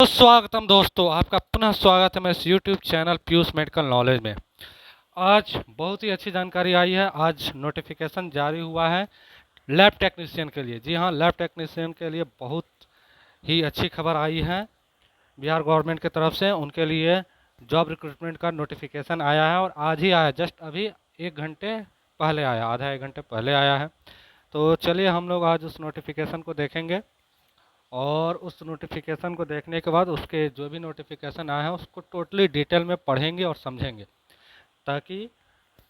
तो स्वागतम दोस्तों, आपका पुनः स्वागत है मेरे YouTube channel Piyush medical knowledge में। आज बहुत ही अच्छी जानकारी आई है। आज नोटिफिकेशन जारी हुआ है लैब टेक्नीशियन के लिए। जी हाँ, लैब टेक्नीशियन के लिए बहुत ही अच्छी खबर आई है बिहार गवर्नमेंट की तरफ से। उनके लिए जॉब रिक्रूटमेंट का नोटिफिकेशन आया है और आज ही आया, जस्ट अभी 1 घंटे पहले आया, आधा 1 घंटे पहले आया है। तो चलिए हम लोग आज उस नोटिफिकेशन को देखेंगे और उस नोटिफिकेशन को देखने के बाद उसके जो भी नोटिफिकेशन आया है उसको टोटली डिटेल में पढ़ेंगे और समझेंगे, ताकि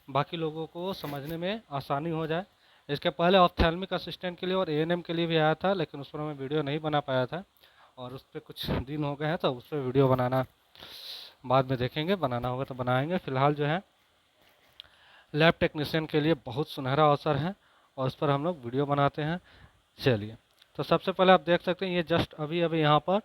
बाकी लोगों को समझने में आसानी हो जाए। इसके पहले ऑप्थेल्मिक असिस्टेंट के लिए और एएनएम के लिए भी आया था, लेकिन उस पर मैं वीडियो नहीं बना पाया था और उस पर कुछ दिन हो गए हैं, तो उस पर वीडियो बनाना बाद में देखेंगे, बनाना होगा तो बनाएंगे। फिलहाल जो है लैब टेक्नीशियन के लिए बहुत सुनहरा अवसर है और उस पर हम लोग वीडियो बनाते हैं। चलिए, तो सबसे पहले आप देख सकते हैं ये जस्ट अभी अभी यहाँ पर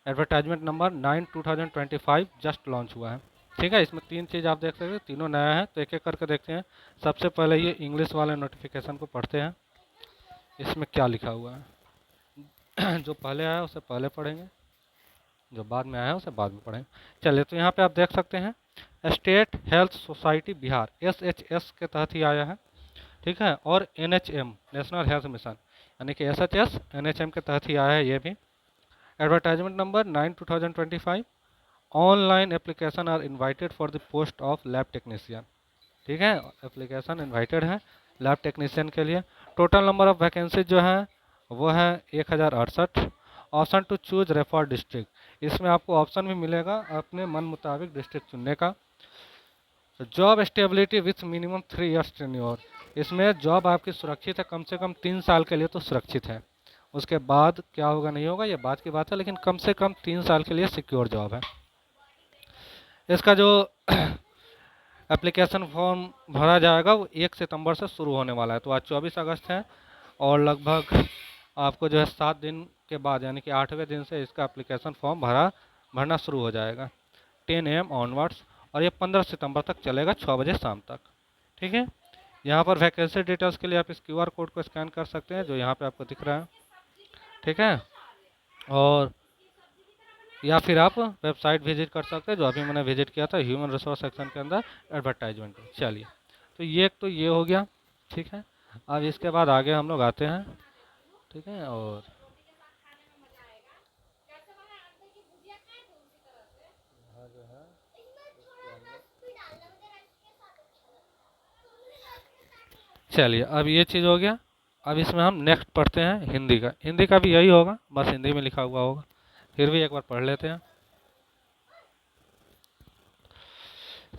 एडवर्टाइजमेंट नंबर 9/2025 जस्ट लॉन्च हुआ है। ठीक है, इसमें 3 चीज़ आप देख सकते हैं, तीनों नया है। तो एक एक करके देखते हैं। सबसे पहले ये इंग्लिश वाले नोटिफिकेशन को पढ़ते हैं, इसमें क्या लिखा हुआ है। जो पहले आया उसे पहले पढ़ेंगे, जो बाद में आया है उसे बाद में पढ़ेंगे। चलिए, तो यहाँ पे आप देख सकते हैं state health society Bihar SHS के तहत ही आया है। ठीक है, और NHM नेशनल हेल्थ मिशन यानी कि SHS NHM के तहत ही आया है ये भी। Advertisement number 9/2025 online application are invited for the post of lab technician. ठीक है, एप्लीकेशन इनवाइटेड है लैब टेक्नीशियन के लिए। टोटल नंबर ऑफ वैकेंसी जो है वो है 1068। Option to choose refer district, इसमें आपको ऑप्शन भी मिलेगा अपने मन मुताबिक डिस्ट्रिक्ट चुनने का। Job stability with minimum 3 years tenure, इसमें जॉब आपकी सुरक्षित है, कम से कम 3 साल के लिए तो सुरक्षित है। उसके बाद क्या होगा नहीं होगा ये बात की बात है, लेकिन कम से कम 3 साल के लिए सिक्योर जॉब है। इसका जो एप्लीकेशन फॉर्म भरा जाएगा वो 1 सितंबर से शुरू होने वाला है। तो आज 24 अगस्त है और लगभग आपको जो है 7 दिन के बाद यानी कि 8वें दिन से इसका एप्लीकेशन फॉर्म भरना शुरू हो जाएगा 10 AM ऑनवर्ड्स, और ये 15 सितंबर तक चलेगा 6 बजे शाम तक। ठीक है, यहाँ पर वैकेंसी डिटेल्स के लिए आप इस QR कोड को स्कैन कर सकते हैं जो यहाँ पे आपको दिख रहा है। ठीक है, और या फिर आप वेबसाइट विजिट कर सकते हैं जो अभी मैंने विजिट किया था ह्यूमन रिसोर्स सेक्शन के अंदर एडवर्टाइजमेंट। चलिए, तो ये हो गया। ठीक है, अब इसके बाद आगे हम लोग आते हैं। ठीक है, और चलिए, अब ये चीज़ हो गया। अब इसमें हम नेक्स्ट पढ़ते हैं हिंदी का। हिंदी का भी यही होगा, बस हिंदी में लिखा हुआ होगा, फिर भी एक बार पढ़ लेते हैं।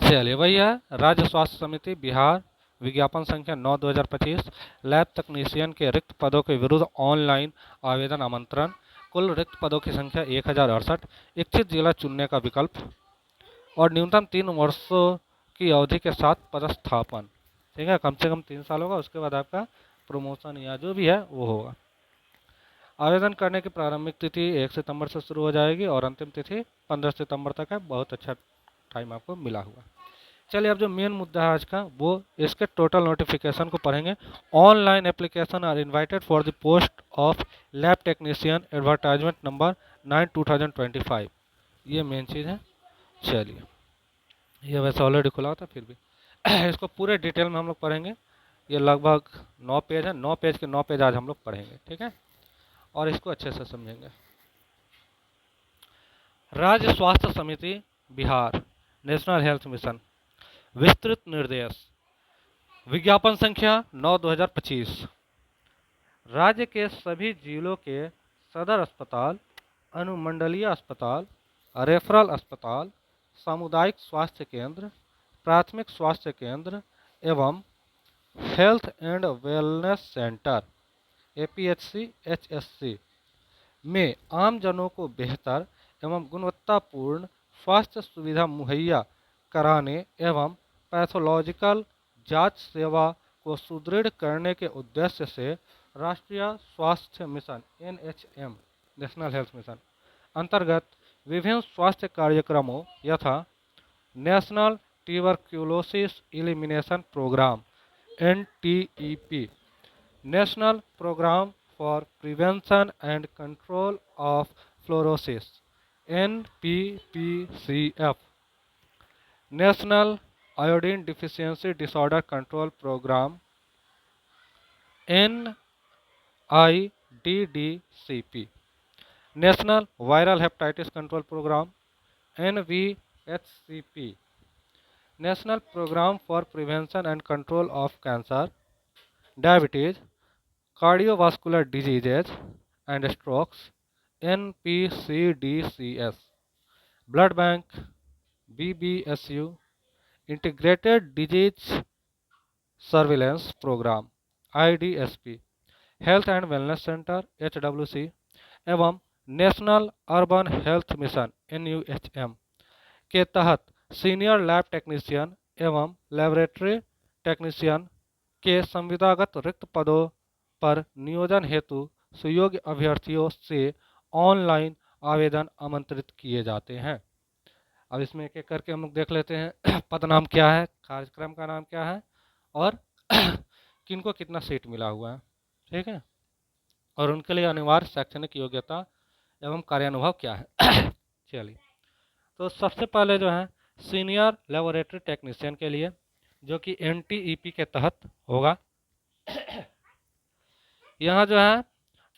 चलिए, वही है राज्य स्वास्थ्य समिति बिहार विज्ञापन संख्या 9/2025 लैब तकनीशियन के रिक्त पदों के विरुद्ध ऑनलाइन आवेदन आमंत्रण। कुल रिक्त पदों की संख्या 1068। इच्छित जिला चुनने का विकल्प और न्यूनतम 3 वर्षों की अवधि के साथ पदस्थापन। ठीक है, कम से कम 3 साल होगा, उसके बाद आपका प्रमोशन या जो भी है वो होगा। आवेदन करने की प्रारंभिक तिथि 1 सितंबर से शुरू हो जाएगी और अंतिम तिथि 15 सितंबर तक है। बहुत अच्छा टाइम आपको मिला हुआ। चलिए, अब जो मेन मुद्दा है आज का वो इसके टोटल नोटिफिकेशन को पढ़ेंगे। Online application are invited for the post of lab technician advertisement number 9/2025, ये मेन चीज़ है। चलिए, ये वैसे ऑलरेडी खुला होता फिर भी इसको पूरे डिटेल में हम लोग पढ़ेंगे। ये लगभग 9 पेज है, 9 पेज के 9 पेज आज हम लोग पढ़ेंगे। ठीक है, और इसको अच्छे से समझेंगे। राज्य स्वास्थ्य समिति बिहार नेशनल हेल्थ मिशन विस्तृत निर्देश। विज्ञापन संख्या 9/2025 राज्य के सभी जिलों के सदर अस्पताल, अनुमंडलीय अस्पताल, रेफरल अस्पताल, सामुदायिक स्वास्थ्य केंद्र, प्राथमिक स्वास्थ्य केंद्र एवं health and wellness centre APHC HSC में आमजनों को बेहतर एवं गुणवत्तापूर्ण स्वास्थ्य सुविधा मुहैया कराने एवं पैथोलॉजिकल जांच सेवा को सुदृढ़ करने के उद्देश्य से राष्ट्रीय स्वास्थ्य mission NHM national health mission अंतर्गत विभिन्न स्वास्थ्य कार्यक्रमों यथा national tuberculosis elimination programme NTEP, national programme for prevention and control of fluorosis NPPCF national iodine deficiency disorder control programme NIDDCP national viral hepatitis control programme NVHCP national programme for prevention and control of cancer diabetes cardiovascular diseases and strokes NPCDCS blood bank BBSU integrated disease surveillance programme IDSP health and wellness centre HWC एवं national urban health mission NUHM के तहत senior lab technician एवं laboratory technician के संविदागत रिक्त पदों पर नियोजन हेतु सुयोग्य अभ्यर्थियों से ऑनलाइन आवेदन आमंत्रित किए जाते हैं। अब इसमें एक एक करके हम लोग देख लेते हैं पद नाम क्या है, कार्यक्रम का नाम क्या है और किनको कितना सीट मिला हुआ है, ठीक है, और उनके लिए अनिवार्य शैक्षणिक योग्यता एवं कार्यानुभव क्या है। चलिए, तो सबसे पहले जो है सीनियर लेबोरेटरी टेक्नीशियन के लिए, जो कि NTEP के तहत होगा। यहाँ जो है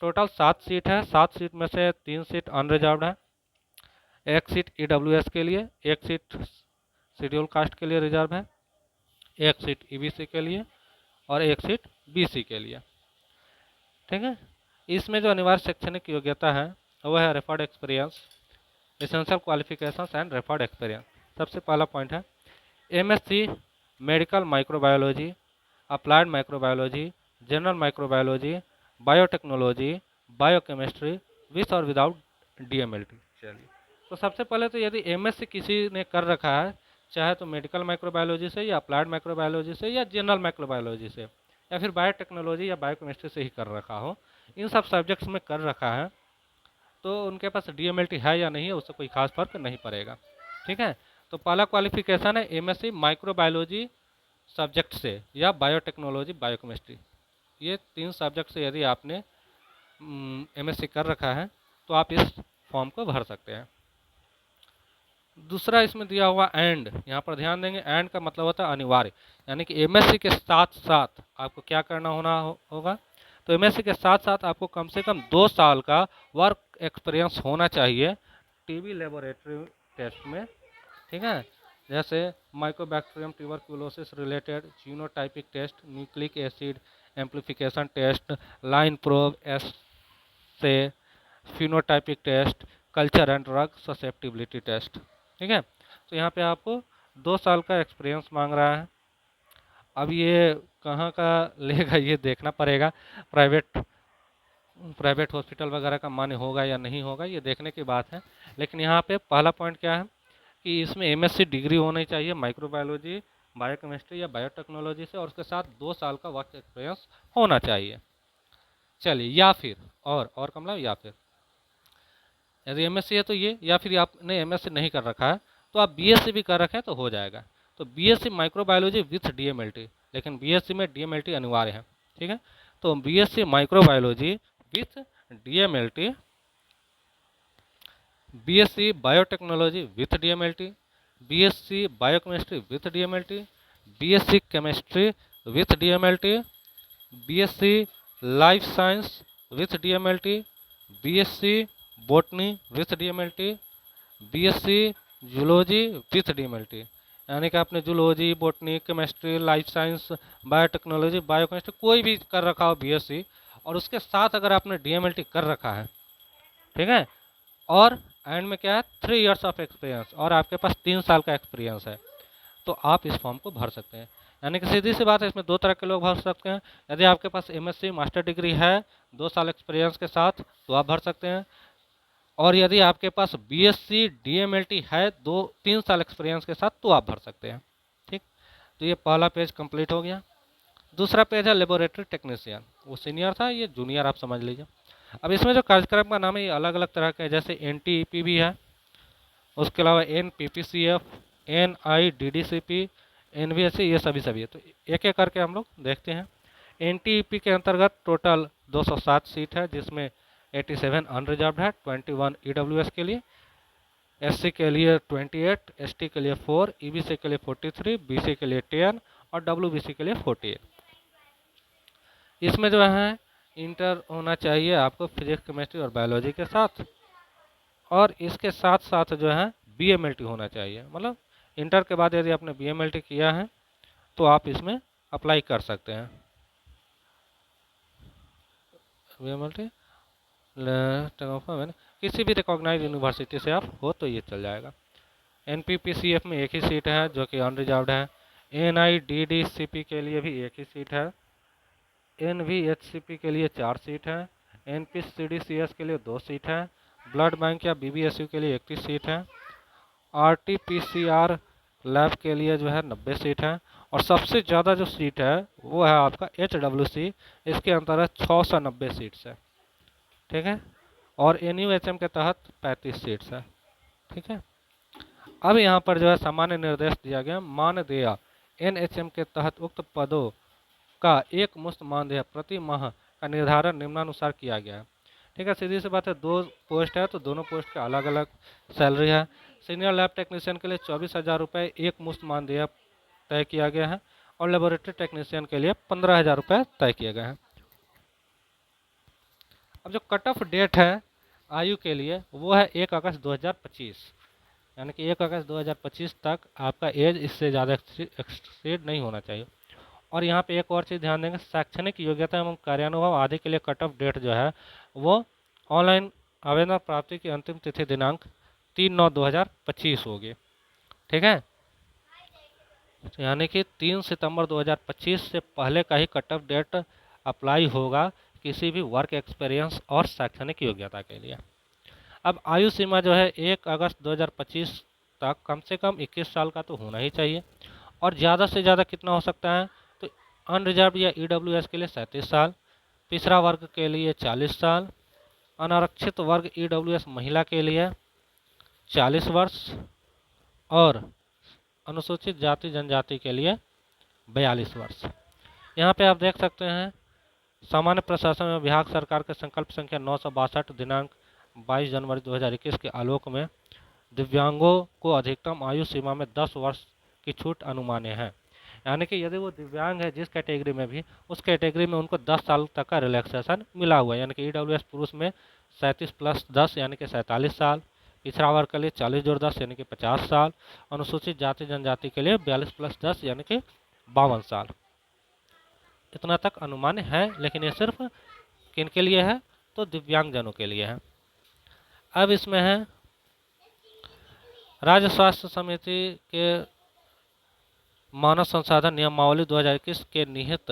टोटल 7 सीट है। 7 सीट में से 3 सीट अनरिजर्व्ड है, 1 सीट EWS के लिए, 1 सीट शेड्यूल कास्ट के लिए रिजर्व है, 1 सीट EBC के लिए और 1 सीट BC के लिए, ठीक है। इसमें जो अनिवार्य शैक्षणिक योग्यता है वह है referred experience, essential qualifications and referred experience. सबसे पहला पॉइंट है MSc medical microbiology, applied microbiology, general microbiology, biotechnology, biochemistry with और विदाउट DMLT। चलिए, तो सबसे पहले तो यदि MSc किसी ने कर रखा है, चाहे तो मेडिकल माइक्रोबायोलॉजी से या अप्लाइड माइक्रोबायोलॉजी से या जनरल माइक्रोबायोलॉजी से या फिर बायोटेक्नोलॉजी या बायोकेमिस्ट्री से ही कर रखा हो, इन सब सब्जेक्ट्स में कर रखा है, तो उनके पास DMLT है या नहीं है उससे कोई खास फर्क नहीं पड़ेगा, ठीक है। तो पहला क्वालिफिकेशन है MSc माइक्रोबायोलॉजी सब्जेक्ट से या बायोटेक्नोलॉजी बायोकेमिस्ट्री, ये 3 सब्जेक्ट से यदि आपने MSc कर रखा है तो आप इस फॉर्म को भर सकते हैं। दूसरा इसमें दिया हुआ एंड, यहाँ पर ध्यान देंगे, एंड का मतलब होता है अनिवार्य, यानी कि MSc के साथ साथ आपको क्या करना होगा, तो MSc के साथ साथ आपको कम से कम 2 साल का वर्क एक्सपीरियंस होना चाहिए TB लेबोरेटरी टेस्ट में, ठीक है, जैसे mycobacterium tuberculosis related genotypic test, nucleic acid amplification test, line probe से phenotypic test, culture and drug susceptibility test, ठीक है। तो यहाँ पे आपको 2 साल का एक्सपीरियंस मांग रहा है। अब ये कहाँ का लेगा ये देखना पड़ेगा, प्राइवेट हॉस्पिटल वगैरह का मान्य होगा या नहीं होगा ये देखने की बात है। लेकिन यहाँ पे पहला पॉइंट क्या है कि इसमें MSc डिग्री होनी चाहिए माइक्रोबायोलॉजी, बायोकेमिस्ट्री या बायोटेक्नोलॉजी से, और उसके साथ 2 साल का वर्क एक्सपीरियंस होना चाहिए। चलिए, या फिर और कमला, या फिर यदि MSc है तो ये, या फिर आपने MSc नहीं कर रखा है तो आप BSc भी कर रखे हैं तो हो जाएगा। तो BSc माइक्रोबायोलॉजी विथ DMLT, लेकिन BSc में DMLT अनिवार्य है, ठीक है। तो BSc microbiology with DMLT, BSc biotechnology with DMLT, BSc biochemistry with DMLT, BSc chemistry with DMLT, BSc life science with DMLT, BSc botany with DMLT, BSc zoology with DMLT, यानी कि आपने zoology, botany, chemistry, life science, biotechnology, biochemistry कोई भी कर रखा हो BSc, और उसके साथ अगर आपने DMLT कर रखा है, ठीक है, और एंड में क्या है 3 इयर्स ऑफ एक्सपीरियंस, और आपके पास 3 साल का एक्सपीरियंस है, तो आप इस फॉर्म को भर सकते हैं। यानी कि सीधी सी बात है, इसमें 2 तरह के लोग भर सकते हैं। यदि आपके पास MSc मास्टर डिग्री है 2 साल एक्सपीरियंस के साथ तो आप भर सकते हैं, और यदि आपके पास BSc DMLT है 2-3 साल एक्सपीरियंस के साथ तो आप भर सकते हैं, ठीक। तो ये पहला पेज कंप्लीट हो गया। दूसरा पेज है लेबोरेटरी टेक्नीशियन, वो सीनियर था, ये जूनियर आप समझ लीजिए। अब इसमें जो कार्यक्रम का नाम है ये अलग अलग तरह के हैं, जैसे NTEP भी है, उसके अलावा NPPCF, NIDDCP, NVSC, ये सभी है। तो एक एक करके हम लोग देखते हैं। NTEP के अंतर्गत टोटल 207 सीट है, जिसमें 87 अनरिजर्व्ड है, 21 EWS के लिए, SC के लिए 28, ST के लिए 4, EBC के लिए 43, BC के लिए 10 और WBC के लिए 14। इसमें जो है इंटर होना चाहिए आपको फिजिक्स, केमिस्ट्री और बायोलॉजी के साथ, और इसके साथ साथ जो है BMLT होना चाहिए। मतलब इंटर के बाद यदि आपने BMLT किया है तो आप इसमें अप्लाई कर सकते हैं। BMLT किसी भी रिकॉग्नाइज यूनिवर्सिटी से आप हो तो ये चल जाएगा। NPPCF में एक ही सीट है जो कि अनरिजर्व्ड है। NIDDCP के लिए भी एक ही सीट है। NVHCP के लिए 4 सीट है। NPCDCS के लिए 2 सीट है। ब्लड बैंक या BBSU के लिए 31 सीट है। RT-PCR लैब के लिए जो है 90 सीट है। और सबसे ज़्यादा जो सीट है वो है आपका HWC, इसके अंतर्गत 690 सीट्स है। ठीक है। और NUHM के तहत 35 सीट्स है। ठीक है। अब यहाँ पर जो है सामान्य निर्देश दिया गया, मानदेय NHM के तहत उक्त पदों का एक मुश्त मानदेय प्रति माह का निर्धारण निम्नानुसार किया गया है। ठीक है, सीधी सी बात है, 2 पोस्ट है तो दोनों पोस्ट के अलग अलग सैलरी है। सीनियर लैब टेक्नीशियन के लिए 24,000 रुपये एक मुश्त मानदेय तय किया गया है और लेबोरेटरी टेक्नीशियन के लिए 15,000 रुपये तय किए गए हैं। अब जो कट ऑफ डेट है आयु के लिए वो है 1 अगस्त 2025, यानी कि 1 अगस्त 2025 तक आपका एज इससे ज़्यादा एक्सीड नहीं होना चाहिए। और यहाँ पे एक और चीज़ ध्यान देंगे, शैक्षणिक योग्यता एवं कार्यानुभव आदि के लिए कट ऑफ डेट जो है वो ऑनलाइन आवेदन प्राप्ति की अंतिम तिथि दिनांक 3/9/2025 होगी। ठीक है, यानी कि 3 सितंबर 2025 से पहले का ही कट ऑफ डेट अप्लाई होगा किसी भी वर्क एक्सपीरियंस और शैक्षणिक योग्यता के लिए। अब आयु सीमा जो है 1 अगस्त 2025 तक कम से कम 21 साल का तो होना ही चाहिए। और ज़्यादा से ज़्यादा कितना हो सकता है, तो अनरिजर्व या EWS के लिए 37 साल, पिछड़ा वर्ग के लिए 40 साल, अनारक्षित वर्ग EWS महिला के लिए 40 वर्ष और अनुसूचित जाति जनजाति के लिए 42 वर्ष। यहाँ पे आप देख सकते हैं सामान्य प्रशासन में बिहार सरकार के संकल्प संख्या 962 दिनांक 22 जनवरी 2021 के आलोक में दिव्यांगों को अधिकतम आयु सीमा में 10 वर्ष की छूट अनुमान्य है। यानी कि यदि वो दिव्यांग है जिस कैटेगरी में भी, उस कैटेगरी में उनको 10 साल तक का रिलैक्सेशन मिला हुआ है। यानी कि EWS पुरुष में 37 + 10 यानी कि 47 साल, पिछड़ा वर्ग के लिए 40+10 यानी कि 50 साल, अनुसूचित जाति जनजाति के लिए 42 + 10 यानी कि 52 साल, इतना तक अनुमान है। लेकिन ये सिर्फ किन के लिए है, तो दिव्यांगजनों के लिए है। अब इसमें है राज्य स्वास्थ्य समिति के मानव संसाधन नियमावली 2021 के निहित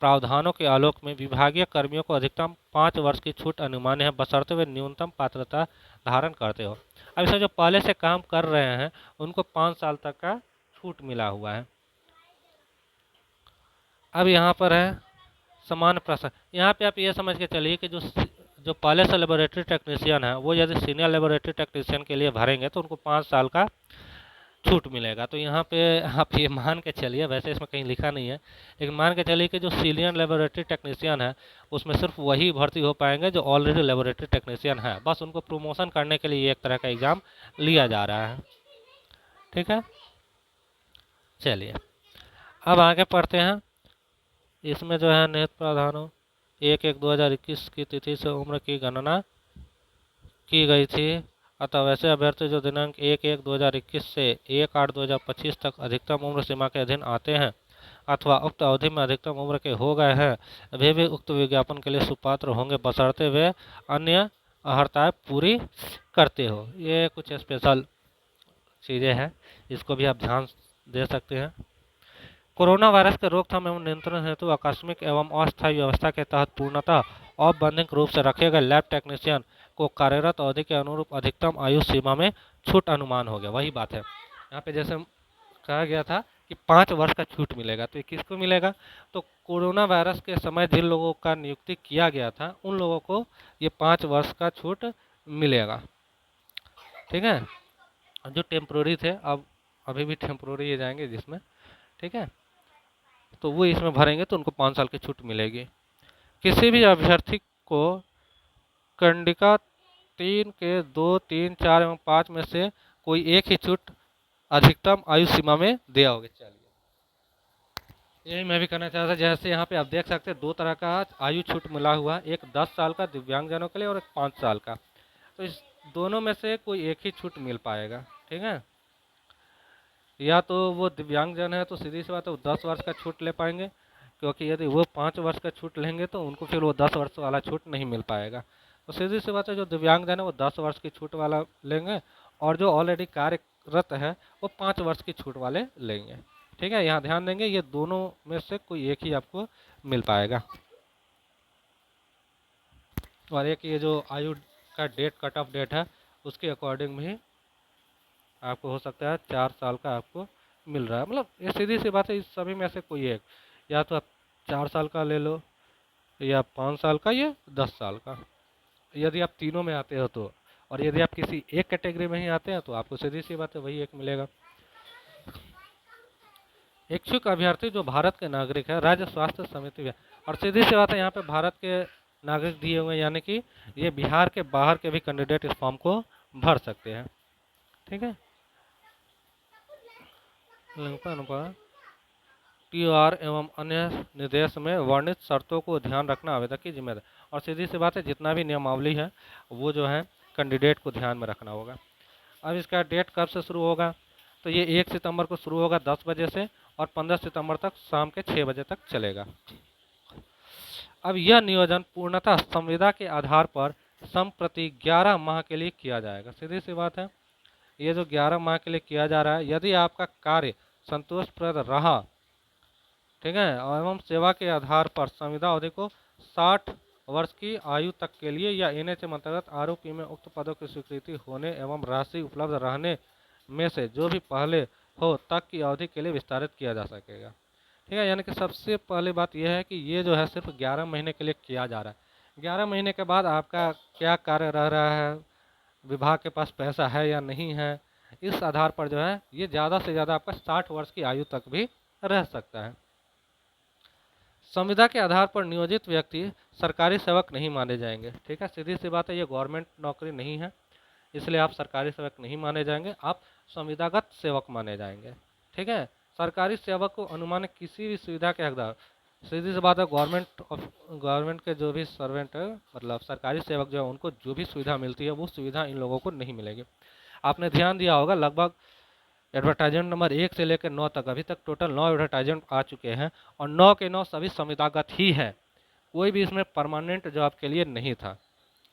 प्रावधानों के आलोक में विभागीय कर्मियों को अधिकतम 5 वर्ष की छूट अनुमान्य है, बशर्ते वे न्यूनतम पात्रता धारण करते हो। अब इसमें जो पहले से काम कर रहे हैं उनको 5 साल तक का छूट मिला हुआ है। अब यहाँ पर है समान प्रश्न। यहाँ पे आप ये समझ के चलिए कि जो पहले से लेबोरेटरी टेक्नीशियन है वो यदि सीनियर लेबोरेटरी टेक्नीशियन के लिए भरेंगे तो उनको 5 साल का छूट मिलेगा। तो यहाँ पे आप ये मान के चलिए, वैसे इसमें कहीं लिखा नहीं है, लेकिन मान के चलिए कि जो सीनियर लेबोरेटरी टेक्नीशियन है उसमें सिर्फ वही भर्ती हो पाएंगे जो ऑलरेडी लेबोरेटरी टेक्नीशियन है। बस उनको प्रमोशन करने के लिए एक तरह का एग्ज़ाम लिया जा रहा है। ठीक है, चलिए अब आगे पढ़ते हैं। इसमें जो है निहित प्रावधानों 1/1/2021 की तिथि से उम्र की गणना की गई थी। अतः वैसे अभ्यर्थी जो दिनांक 1/1/2021 से 1/8/2025 तक अधिकतम उम्र सीमा के अधीन आते हैं अथवा उक्त अवधि में अधिकतम उम्र के हो गए हैं, वे भी उक्त विज्ञापन के लिए सुपात्र होंगे, बशर्ते वे अन्य अर्हताएं पूरी करते हो। ये कुछ स्पेशल चीज़ें हैं, इसको भी आप ध्यान दे सकते हैं। कोरोना वायरस के रोकथाम एवं नियंत्रण हेतु आकस्मिक एवं अस्थायी व्यवस्था के तहत पूर्णतः औपबंधिक रूप से रखे गए लैब टेक्नीशियन को कार्यरत अवधि के अनुरूप अधिकतम आयु सीमा में छूट अनुमान हो गया। वही बात है, यहाँ पे जैसे कहा गया था कि 5 वर्ष का छूट मिलेगा, तो ये किसको मिलेगा, तो कोरोना वायरस के समय जिन लोगों का नियुक्ति किया गया था उन लोगों को ये 5 वर्ष का छूट मिलेगा। ठीक है, जो टेम्प्रोरी थे अब अभी भी टेम्प्रोरी ही जाएंगे जिसमें, ठीक है, तो वो इसमें भरेंगे तो उनको 5 साल की छूट मिलेगी। किसी भी अभ्यर्थी को कंडिका 3 के 2, 3, 4 एवं 5 में से कोई एक ही छूट अधिकतम आयु सीमा में दिया होगा। चलिए, यही मैं भी करना चाहता था। जैसे यहाँ पे आप देख सकते हैं 2 तरह का आयु छूट मिला हुआ, एक 10 साल का दिव्यांगजनों के लिए और एक 5 साल का। तो इस दोनों में से कोई एक ही छूट मिल पाएगा, ठीक है। या तो वो दिव्यांगजन है तो सीधी सी बात है वो 10 वर्ष का छूट ले पाएंगे, क्योंकि यदि वो 5 वर्ष का छूट लेंगे तो उनको फिर वो 10 वर्ष वाला छूट नहीं मिल पाएगा। तो सीधी सी बात है जो दिव्यांगजन है वो 10 वर्ष की छूट वाला लेंगे, और जो ऑलरेडी कार्यरत है वो 5 वर्ष की छूट वाले लेंगे, ठीक है। यहाँ ध्यान देंगे ये दोनों में से कोई एक ही आपको मिल पाएगा। और एक ये जो आयु का डेट, कट ऑफ डेट है, उसके अकॉर्डिंग भी आपको हो सकता है 4 साल का आपको मिल रहा है। मतलब ये सीधी सी बात है, इस सभी में से कोई एक, या तो आप 4 साल का ले लो, या 5 साल का, या 10 साल का। यदि आप तीनों में आते हो तो, और यदि आप किसी एक कैटेगरी में ही आते हैं तो आपको सीधी सी बात है वही एक मिलेगा। इच्छुक अभ्यर्थी जो भारत के नागरिक है, राज्य स्वास्थ्य समिति है, और सीधी सी बात है यहाँ पे भारत के नागरिक दिए हुए हैं, यानी कि ये बिहार के बाहर के भी कैंडिडेट इस फॉर्म को भर सकते हैं, ठीक है। TOR एवं अन्य निर्देश में वर्णित शर्तों को ध्यान रखना आवेदक की जिम्मेदारी। और सीधी सी बात है जितना भी नियमावली है वो जो है कैंडिडेट को ध्यान में रखना होगा। अब इसका डेट कब से शुरू होगा, तो ये 1 सितंबर को शुरू होगा 10 बजे से, और 15 सितंबर तक शाम के 6 बजे तक चलेगा। अब यह नियोजन पूर्णतः संविदा के आधार पर संप्रति 11 माह के लिए किया जाएगा। सीधी सी बात है ये जो 11 माह के लिए किया जा रहा है, यदि आपका कार्य संतोषप्रद रहा, ठीक है, एवं सेवा के आधार पर संविदा अवधि को 60 वर्ष की आयु तक के लिए या NHM अंतर्गत आरोपी में उक्त पदों की स्वीकृति होने एवं राशि उपलब्ध रहने में से जो भी पहले हो तक की अवधि के लिए विस्तारित किया जा सकेगा, ठीक है। यानी कि सबसे पहली बात यह है कि ये जो है सिर्फ 11 महीने के लिए किया जा रहा है। 11 महीने के बाद आपका क्या कार्य रह रहा है, विभाग के पास पैसा है या नहीं है, इस आधार पर जो है ये ज़्यादा से ज़्यादा आपका 60 वर्ष की आयु तक भी रह सकता है। संविदा के आधार पर नियोजित व्यक्ति सरकारी सेवक नहीं माने जाएंगे, ठीक है। सीधी सी बात है ये गवर्नमेंट नौकरी नहीं है, इसलिए आप सरकारी सेवक नहीं माने जाएंगे, आप संविदागत सेवक माने जाएंगे, ठीक है। सरकारी सेवक को अनुमानित किसी भी सुविधा के हकदार, सीधी सी बात है गवर्नमेंट के जो भी सर्वेंट है, मतलब सरकारी सेवक जो है उनको जो भी सुविधा मिलती है वो सुविधा इन लोगों को नहीं मिलेगी। आपने ध्यान दिया होगा लगभग एडवर्टाइजमेंट नंबर 1 से लेकर 9 तक अभी तक टोटल 9 एडवर्टाइजमेंट आ चुके हैं, और 9 के 9 सभी संविदागत ही है, कोई भी इसमें परमानेंट जॉब के लिए नहीं था,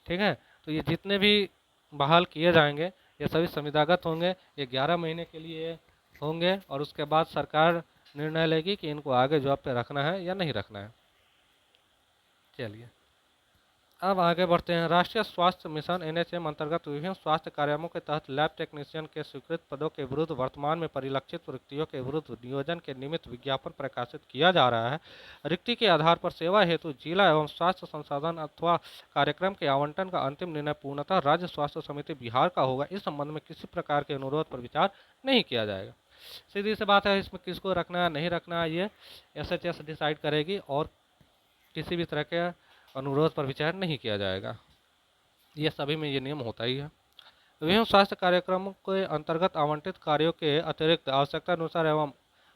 ठीक है। तो ये जितने भी बहाल किए जाएंगे ये सभी संविदागत होंगे, ये 11 महीने के लिए होंगे, और उसके बाद सरकार निर्णय लेगी कि इनको आगे जॉब पे रखना है या नहीं रखना है। चलिए अब आगे बढ़ते हैं। राष्ट्रीय स्वास्थ्य मिशन NHM अंतर्गत विभिन्न स्वास्थ्य कार्यक्रमों के तहत लैब टेक्नीशियन के स्वीकृत पदों के विरुद्ध वर्तमान में परिलक्षित रिक्तियों के विरुद्ध नियोजन के निमित्त विज्ञापन प्रकाशित किया जा रहा है। रिक्ति के आधार पर सेवा हेतु जिला एवं स्वास्थ्य संसाधन अथवा कार्यक्रम के आवंटन का अंतिम निर्णय पूर्णतः राज्य स्वास्थ्य समिति बिहार का होगा। इस संबंध में किसी प्रकार के अनुरोध पर विचार नहीं किया जाएगा। सीधी सी बात है इसमें किसको रखना है नहीं रखना है ये SHS डिसाइड करेगी, और किसी भी तरह के अनुरोध पर विचार नहीं किया जाएगा। ये सभी में ये नियम होता ही है। विभिन्न स्वास्थ्य कार्यक्रमों के अंतर्गत आवंटित कार्यों के अतिरिक्त आवश्यकता अनुसार एवं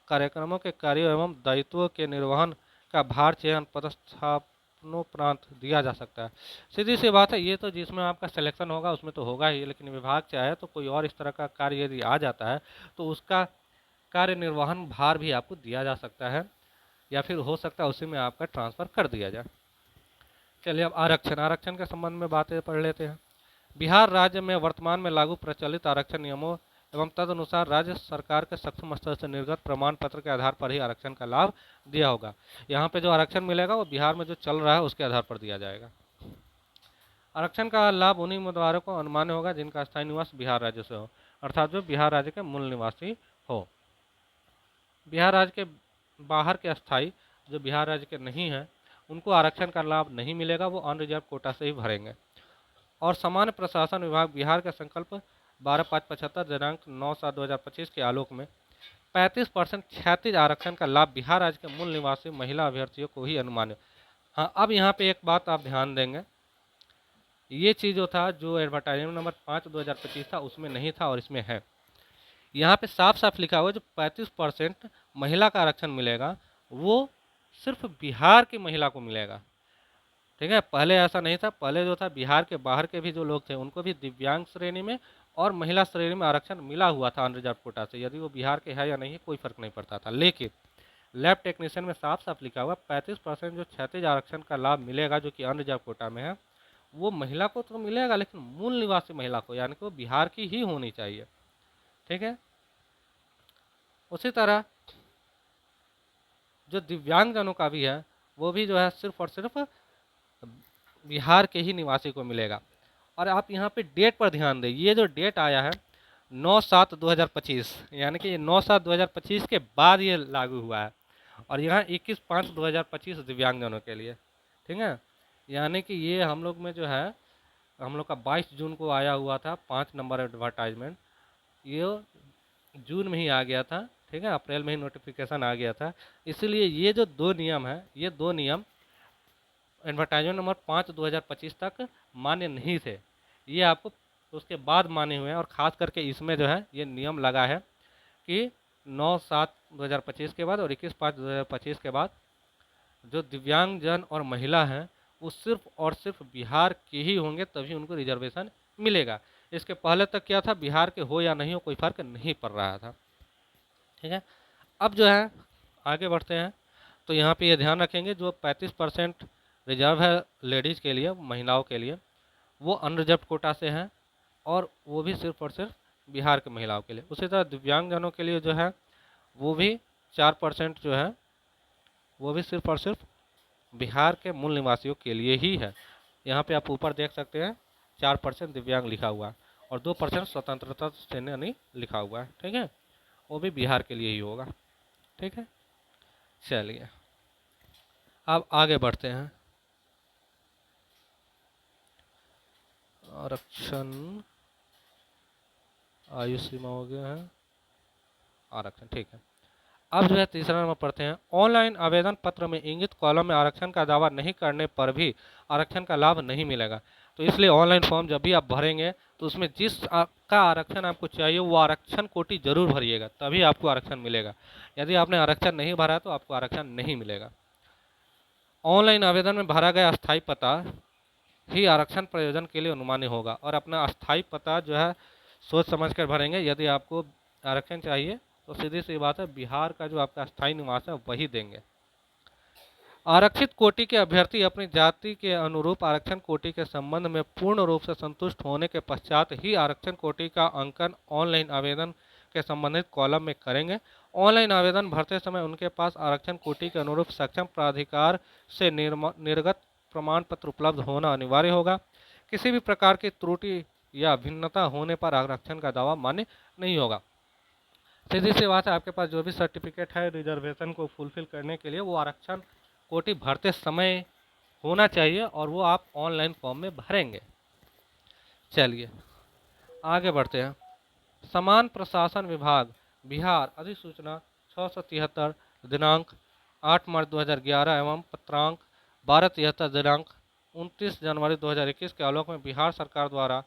कार्यक्रमों के कार्यों एवं दायित्वों के निर्वहन का भार चयन पदस्थापनोपरांत दिया जा सकता है। सीधी सी बात है ये तो जिसमें आपका सिलेक्शन होगा उसमें तो होगा ही, लेकिन विभाग चाहे तो कोई और इस तरह का कार्य यदि आ जाता है तो उसका कार्य निर्वहन भार भी आपको दिया जा सकता है, या फिर हो सकता है उसी में आपका ट्रांसफ़र कर दिया जाए। चलिए अब आरक्षण के संबंध में बातें पढ़ लेते हैं। बिहार राज्य में वर्तमान में लागू प्रचलित आरक्षण नियमों एवं तदनुसार राज्य सरकार के सक्षम स्तर से निर्गत प्रमाण पत्र के आधार पर ही आरक्षण का लाभ दिया होगा। यहाँ पे जो आरक्षण मिलेगा वो बिहार में जो चल रहा है उसके आधार पर दिया जाएगा। आरक्षण का लाभ उन्हीं उम्मीदवारों को अनुमान्य होगा जिनका स्थायी निवास बिहार राज्य से हो, अर्थात जो बिहार राज्य के मूल निवासी हो। बिहार राज्य के बाहर के अस्थायी जो बिहार राज्य के नहीं हैं उनको आरक्षण का लाभ नहीं मिलेगा, वो अनरिजर्व कोटा से ही भरेंगे। और सामान्य प्रशासन विभाग बिहार का संकल्प 12/5/75 दिनांक 9/7/2025 के आलोक में 35% क्षैतिज आरक्षण का लाभ बिहार राज्य के मूल निवासी महिला अभ्यर्थियों को ही अनुमान्य। हाँ, अब यहाँ पे एक बात आप ध्यान देंगे, ये चीज़ जो था, जो एडवर्टाइजमेंट नंबर 5/2025 था, उसमें नहीं था और इसमें है। यहाँ पे साफ साफ लिखा हुआ है जो 35% महिला का आरक्षण मिलेगा वो सिर्फ बिहार की महिला को मिलेगा। ठीक है, पहले ऐसा नहीं था। पहले जो था बिहार के बाहर के भी जो लोग थे उनको भी दिव्यांग श्रेणी में और महिला श्रेणी में आरक्षण मिला हुआ था अनरिजर्व कोटा से। यदि वो बिहार के है या नहीं कोई फर्क नहीं पड़ता था। लेकिन लैब टेक्नीशियन में साफ साफ लिखा हुआ 35% जो क्षैतिज आरक्षण का लाभ मिलेगा जो कि अनरिजर्व कोटा में है, वो महिला को तो मिलेगा लेकिन मूल निवासी महिला को, यानी कि वो बिहार की ही होनी चाहिए। ठीक है, उसी तरह जो दिव्यांगजनों का भी है वो भी जो है सिर्फ और सिर्फ बिहार के ही निवासी को मिलेगा। और आप यहाँ पे डेट पर ध्यान दें, ये जो डेट आया है 9/7/2025, यानी कि 9/7/2025 के बाद ये लागू हुआ है। और यहाँ 21/5/2025 दिव्यांगजनों के लिए। ठीक है, यानी कि ये हम लोग में जो है, हम लोग का 22 जून को आया हुआ था 5 नंबर एडवर्टाइजमेंट, ये जून में ही आ गया था। ठीक है, अप्रैल में ही नोटिफिकेशन आ गया था। इसीलिए ये जो दो नियम है, ये दो नियम एडवर्टाइजमेंट नंबर 5/2025 तक मान्य नहीं थे, ये आपको उसके बाद मान्य हुए हैं। और ख़ास करके इसमें जो है ये नियम लगा है कि 9/7/2025 के बाद और 21/5/2025 के बाद जो दिव्यांगजन और महिला हैं वो सिर्फ और सिर्फ बिहार के ही होंगे, तभी उनको रिजर्वेशन मिलेगा। इसके पहले तक क्या था, बिहार के हो या नहीं हो कोई फर्क नहीं पड़ रहा था। ठीक है, अब जो है आगे बढ़ते हैं। तो यहाँ पे ये ध्यान रखेंगे जो 35% रिजर्व है लेडीज़ के लिए, महिलाओं के लिए, वो अनरिजर्व कोटा से हैं और वो भी सिर्फ और सिर्फ बिहार के महिलाओं के लिए। उसी तरह दिव्यांगजनों के लिए जो है वो भी 4% जो है वो भी सिर्फ और सिर्फ बिहार के मूल निवासियों के लिए ही है। यहाँ पे आप ऊपर देख सकते हैं 4% दिव्यांग लिखा हुआ है और 2% स्वतंत्रता सेनानी लिखा हुआ है। ठीक है, वो भी बिहार के लिए ही होगा। ठीक है, चलिए अब आगे बढ़ते हैं। आरक्षण, आयु सीमा हो गया है, आरक्षण। ठीक है, अब जो है तीसरा नंबर पढ़ते हैं। ऑनलाइन आवेदन पत्र में इंगित कॉलम में आरक्षण का दावा नहीं करने पर भी आरक्षण का लाभ नहीं मिलेगा। तो इसलिए ऑनलाइन फॉर्म जब भी आप भरेंगे तो उसमें जिस का आरक्षण आपको चाहिए वो आरक्षण कोटि जरूर भरिएगा, तभी आपको आरक्षण मिलेगा। यदि आपने आरक्षण नहीं भरा तो आपको आरक्षण नहीं मिलेगा। ऑनलाइन आवेदन में भरा गया अस्थायी पता ही आरक्षण प्रयोजन के लिए अनुमान्य होगा। और अपना अस्थायी पता जो है सोच समझ कर भरेंगे। यदि आपको आरक्षण चाहिए तो सीधी सी बात है, बिहार का जो आपका स्थायी निवास है वही देंगे। आरक्षित कोटि के अभ्यर्थी अपनी जाति के अनुरूप आरक्षण कोटि के संबंध में पूर्ण रूप से संतुष्ट होने के पश्चात ही आरक्षण कोटि का अंकन ऑनलाइन आवेदन के संबंधित कॉलम में करेंगे। ऑनलाइन आवेदन भरते समय उनके पास आरक्षण कोटि के अनुरूप सक्षम प्राधिकार से निर्गत प्रमाण पत्र उपलब्ध होना अनिवार्य होगा। किसी भी प्रकार की त्रुटि या भिन्नता होने पर आरक्षण का दावा मान्य नहीं होगा। सीधी सी बात है, आपके पास जो भी सर्टिफिकेट है रिजर्वेशन को फुलफिल करने के लिए वो आरक्षण कोटि भरते समय होना चाहिए और वो आप ऑनलाइन फॉर्म में भरेंगे। चलिए आगे बढ़ते हैं। समान प्रशासन विभाग बिहार अधिसूचना 673 दिनांक 8 मार्च 2011 एवं पत्रांक 1273 दिनांक 29 जनवरी 2021 के आलोक में बिहार सरकार द्वारा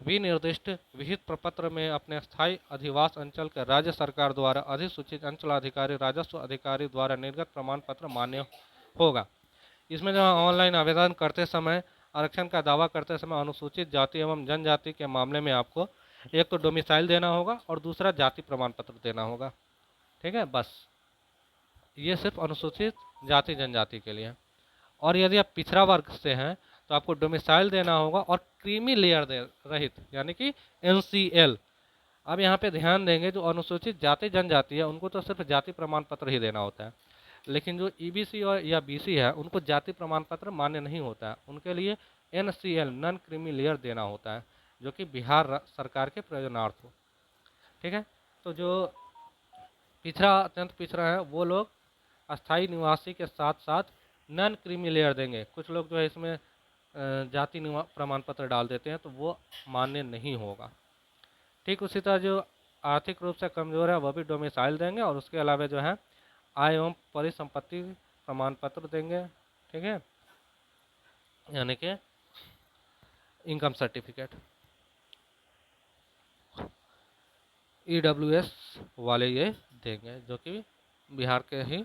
विनिर्दिष्ट विहित प्रपत्र में अपने स्थायी अधिवास अंचल के राज्य सरकार द्वारा अधिसूचित अंचलाधिकारी राजस्व अधिकारी द्वारा निर्गत प्रमाण पत्र मान्य होगा। इसमें जो ऑनलाइन आवेदन करते समय आरक्षण का दावा करते समय अनुसूचित जाति एवं जनजाति के मामले में आपको एक तो डोमिसाइल देना होगा और दूसरा जाति प्रमाण पत्र देना होगा। ठीक है, बस ये सिर्फ अनुसूचित जाति जनजाति के लिए। और यदि आप पिछड़ा वर्ग से हैं तो आपको डोमिसाइल देना होगा और क्रीमी लेयर रहित, यानी कि NCL। अब यहाँ पे ध्यान देंगे, जो अनुसूचित जाति जनजाति है उनको तो सिर्फ जाति प्रमाण पत्र ही देना होता है, लेकिन जो EBC और या BC है उनको जाति प्रमाण पत्र मान्य नहीं होता है। उनके लिए NCL नॉन क्रीमी लेयर देना होता है, जो कि बिहार सरकार के प्रयोजनार्थ हो। ठीक है, तो जो पिछड़ा अत्यंत पिछड़ा है वो लोग अस्थायी निवासी के साथ साथ नॉन क्रीमी लेयर देंगे। कुछ लोग जो है इसमें जाति प्रमाण पत्र डाल देते हैं तो वो मान्य नहीं होगा। ठीक उसी तरह जो आर्थिक रूप से कमज़ोर है वह भी डोमिसाइल देंगे और उसके अलावा जो है आय एवं परिसंपत्ति प्रमाण पत्र देंगे। ठीक है, यानी कि इनकम सर्टिफिकेट। EWS वाले ये देंगे जो कि बिहार के ही